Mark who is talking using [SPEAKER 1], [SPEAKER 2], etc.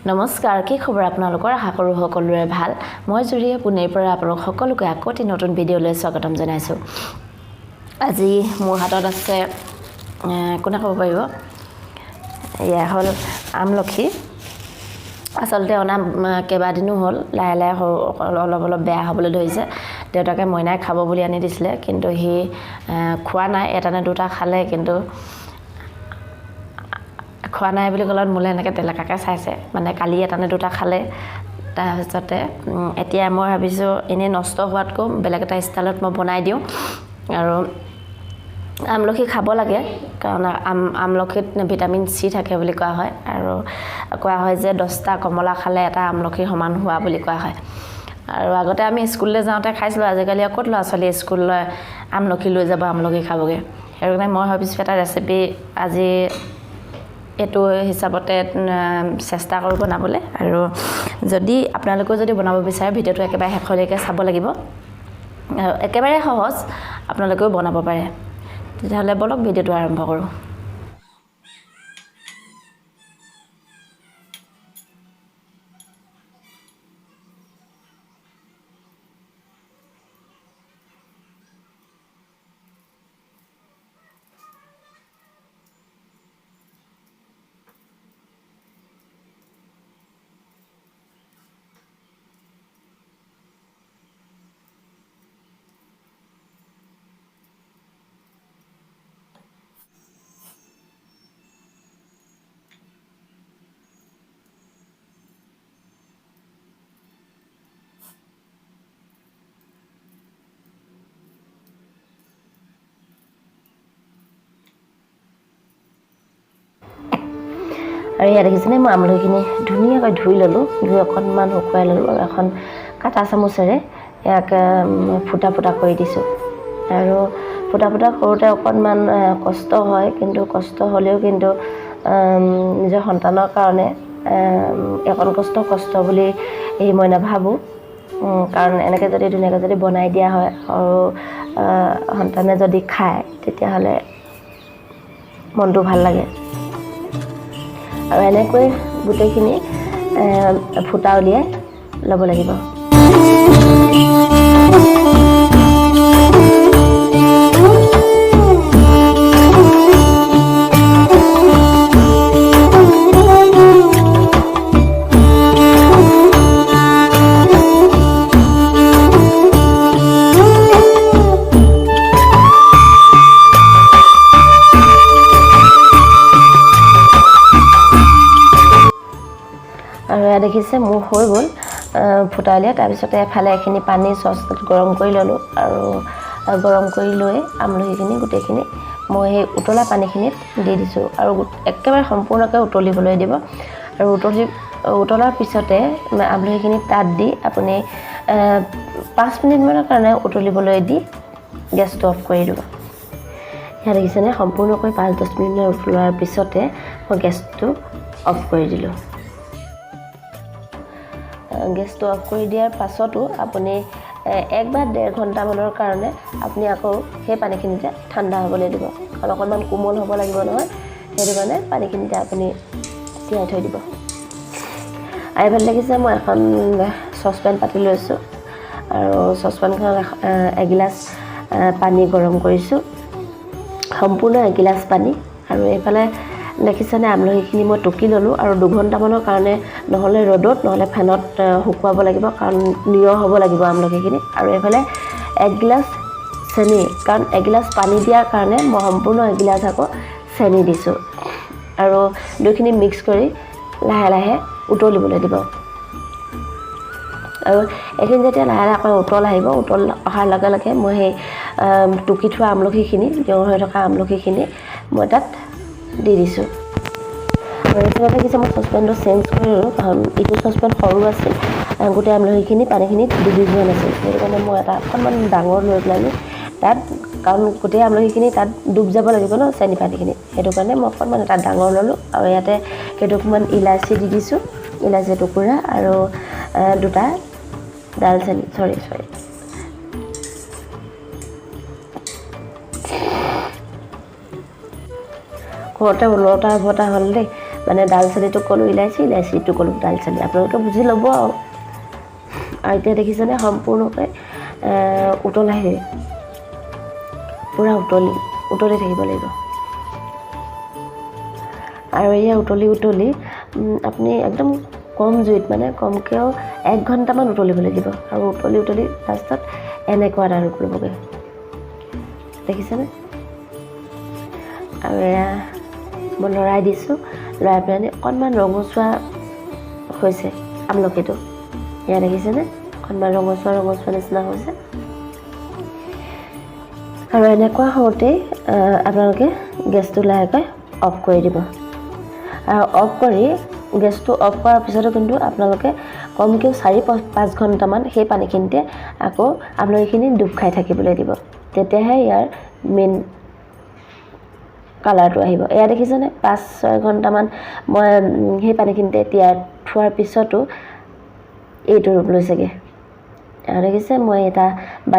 [SPEAKER 1] নমস্কাৰ, কি খবৰ আপোনালোকৰ? আশা কৰোঁ সকলোৰে ভাল। মই জুৰিয়ে পুনেৰ পৰা আপোনালোক সকলোকে আকৌ এটি নতুন ভিডিঅ'লৈ স্বাগতম জনাইছোঁ। আজি মোৰ হাতত আছে কোনে ক'ব পাৰিব, এয়া হ'ল আমলখি। আচলতে অনা কেইবাদিনো হ'ল, লাহে লাহে অলপ বেয়া হ'বলৈ ধৰিছে। দেউতাকে মইনাই খাব বুলি আনি দিছিলে, কিন্তু সি খোৱা নাই। এটা নে দুটা খালে, কিন্তু খোৱা নাই বুলি ক'লত মোলৈ এনেকৈ তেলেকাকৈ চাইছে। মানে কালি এটা নে দুটা খালে। তাৰপিছতে এতিয়া মই ভাবিছোঁ এনেই নষ্ট হোৱাতকৈ বেলেগ এটা ষ্টাইলত মই বনাই দিওঁ। আৰু আমলখি খাব লাগে, কাৰণ আমলখিত ভিটামিন চি থাকে বুলি কোৱা হয়। আৰু কোৱা হয় যে 10টা কমলা খালে এটা আমলখিৰ সমান হোৱা বুলি কোৱা হয়। আৰু আগতে আমি স্কুললৈ যাওঁতে খাইছিলোঁ। আজিকালি ক'ত ল'ৰা ছোৱালীয়ে স্কুললৈ আমলখি লৈ যাব, আমলখি খাবগৈ। সেইটো কাৰণে মই ভাবিছোঁ এটা ৰেচিপি আজি এইটো হিচাপতে চেষ্টা কৰোঁ বনাবলৈ। আৰু যদি আপোনালোকেও যদি বনাব বিচাৰে, ভিডিঅ'টো একেবাৰে শেষলৈকে চাব লাগিব। আৰু একেবাৰে সহজ, আপোনালোকেও বনাব পাৰে। তেতিয়াহ'লে বলক ভিডিঅ'টো আৰম্ভ কৰোঁ। আৰু ইয়াত দেখিছেনে, মই আমলখিখিনি ধুনীয়াকৈ ধুই ল'লোঁ। ধুই অকণমান শুকুৱাই ল'লোঁ আৰু এখন কাটা চামুচেৰে ইয়াক ফুটা ফুটা কৰি দিছোঁ। আৰু ফুটা ফুটা কৰোঁতে অকণমান কষ্ট হয়, কিন্তু কষ্ট হ'লেও কিন্তু নিজৰ সন্তানৰ কাৰণে অকণ কষ্ট বুলি মই নাভাবোঁ। কাৰণ এনেকৈ যদি ধুনীয়াকৈ যদি বনাই দিয়া হয়, আৰু সন্তানে যদি খায়, তেতিয়াহ'লে মনটো ভাল লাগে। আৰু এনেকৈ গোটেইখিনি ফুটা উলিয়াই ল'ব লাগিব। আৰু এয়া দেখিছে মোৰ হৈ গ'ল ফুটা উলিয়াই। তাৰপিছতে এফালে এইখিনি পানী চচত গৰম কৰি ল'লোঁ। আৰু গৰম কৰি লৈ আমলখিখিনি গোটেইখিনি মই সেই উতলা পানীখিনিত দি দিছোঁ। আৰু একেবাৰে সম্পূৰ্ণকৈ উতলিবলৈ দিব। আৰু উতলাৰ পিছতে আমলখিখিনি তাত দি আপুনি 5 মিনিটমানৰ কাৰণে উতলিবলৈ দি গেছটো অফ কৰি দিব। ইয়াত দেখিছেনে, সম্পূৰ্ণকৈ 5-10 মিনিটমান উতলোৱাৰ পিছতে মই গেছটো অফ কৰি দিলোঁ। গেছটো অফ কৰি দিয়াৰ পাছতো আপুনি 1 বা 1.5 ঘণ্টামানৰ কাৰণে আপুনি আকৌ সেই পানীখিনিতে ঠাণ্ডা হ'বলৈ দিব। কাৰণ অকণমান কোমল হ'ব লাগিব নহয়, সেইটো কাৰণে পানীখিনিতে আপুনি তিয়াই থৈ দিব। আৰু এইফালে দেখিছে মই এখন চচপেন পাতি লৈছোঁ। আৰু চচপেনখনত এগিলাচ পানী গৰম কৰিছোঁ, সম্পূৰ্ণ এগিলাচ পানী। আৰু এইফালে দেখিছেনে, আমলখিখিনি মই টুকি ল'লোঁ। আৰু 2 ঘণ্টামানৰ কাৰণে নহ'লে ৰ'দত, নহ'লে ফেনত শুকুৱাব লাগিব, কাৰণ নিয়ৰ হ'ব লাগিব আমলখিখিনি। আৰু এইফালে 1 গিলাচ চেনি, কাৰণ এগিলাচ পানী দিয়াৰ কাৰণে মই সম্পূৰ্ণ এগিলাচ আকৌ চেনি দিছোঁ। আৰু দুইখিনি মিক্স কৰি লাহে লাহে উতলিবলৈ দিব। আৰু এইখিনি যেতিয়া লাহে লাহে আকৌ উতল আহিব, উতল অহাৰ লগে লগে মই সেই টুকি থোৱা আমলখিখিনি, নিয়ৰ হৈ থকা আমলখিখিনি মই তাত দি দিছোঁ। আৰু এইফালে দেখিছে মই চচপেনটো চেঞ্জ কৰি ল'লোঁ, কাৰণ ইটো চচপেন সৰু আছিল, গোটেই আমলখিখিনি পানীখিনিত ডুবি যোৱা নাছিল। সেইটো কাৰণে মই এটা অকণমান ডাঙৰ লৈ পেলাই তাত, কাৰণ গোটেই আমলখিখিনি তাত ডুব যাব লাগিব ন চেনি পানীখিনি, সেইটো কাৰণে মই অকণমান এটা ডাঙৰ ল'লোঁ। আৰু ইয়াতে কেইটুকুৰমান ইলাচি দি দিছোঁ, ইলাচি টুকুৰা, আৰু 2টা দালচেনি, চৰি ঘৰতে উলটা ভটা হ'ল দেই। মানে দালচেনিটো ক'লোঁ ইলাচি, ইলাচিটো ক'লোঁ দালচেনি, আপোনালোকে বুজি ল'ব আৰু এতিয়া দেখিছেনে সম্পূৰ্ণকৈ উতলাহে পূৰা উতলি থাকিব লাগিব। আৰু এয়া উতলি আপুনি একদম কম জুইত মানে কমকৈও 1 ঘণ্টামান উতলিব লাগিব। আৰু উতলি লাষ্টত এনেকুৱা এটা ৰূপ ল'বগৈ, দেখিছেনে? আৰু এয়া মই লৰাই দিছোঁ, লৰাই পেলাই অকণমান ৰঙচুৱা হৈছে আমলখিটো, এয়া দেখিছেনে? অকণমান ৰঙচুৱা নিচিনা হৈছে। আৰু এনেকুৱা হওঁতেই আপোনালোকে গেছটো লাহেকৈ অফ কৰি দিব। আৰু অফ কৰি গেছটো অফ কৰাৰ পিছতো কিন্তু আপোনালোকে কমকৈও 4-5 ঘণ্টামান সেই পানীখিনিতে আকৌ আমলখিখিনি ডুব খাই থাকিবলৈ দিব, তেতিয়াহে ইয়াৰ মেইন কালাৰটো আহিব। এয়া দেখিছেনে 5-6 ঘণ্টামান মই সেই পানীখিনিতে তিয়াই থোৱাৰ পিছতো এইটো ৰূপ লৈছেগৈ। আৰু দেখিছে মই এটা